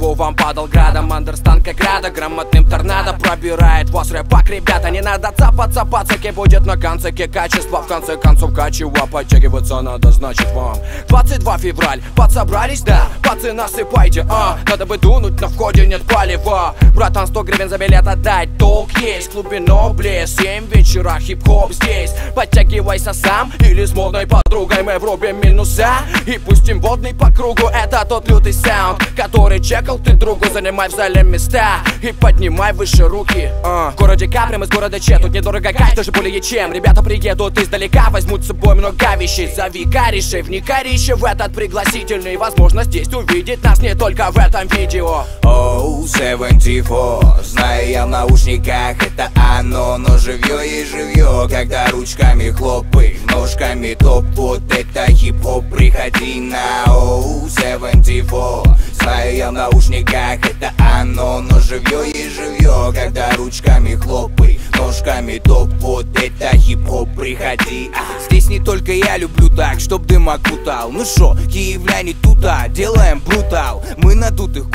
голову вам падал градом. Андерстан как рада, грамотным торнадо пробирает вас рэпак, ребята. Не надо цапаться, пацаки, будет на концеке качество. В конце концов, качево подтягиваться надо, значит вам 22 февраль, подсобрались, да? Пацаны, насыпайте, надо бы дунуть, на входе нет палева. Братан, 100 гривен за билет отдать, толк есть. В клубе Нобле 7 вечера, хип-хоп здесь. Подтягивайся сам или с модной подругой. Мы врубим минуса и пустим водный по кругу. Это тот лютый саунд, который чекал ты другу. Занимай в зале места и поднимай выше руки. В городе Капрем из города Че, тут недорого кайф, даже более чем. Ребята приедут издалека, возьмут с собой много вещей. Зови корешей, вникарище в этот пригласительный. Возможно, здесь увидеть нас не только в этом видео. Оу, 74, знаю я в наушниках, это оно. Но живье и живье, когда ручками хлопай, ножками топ. Вот это хип-хоп, приходи на Оу, 74. Знаю я в наушниках, это оно. Но живье и живье, когда ручками хлопай, ножками топ. Вот это хип-хоп, приходи. Здесь не только я люблю так, чтоб дымок путал. Ну шо, киевляне тута, делаем брутал. Мы надутых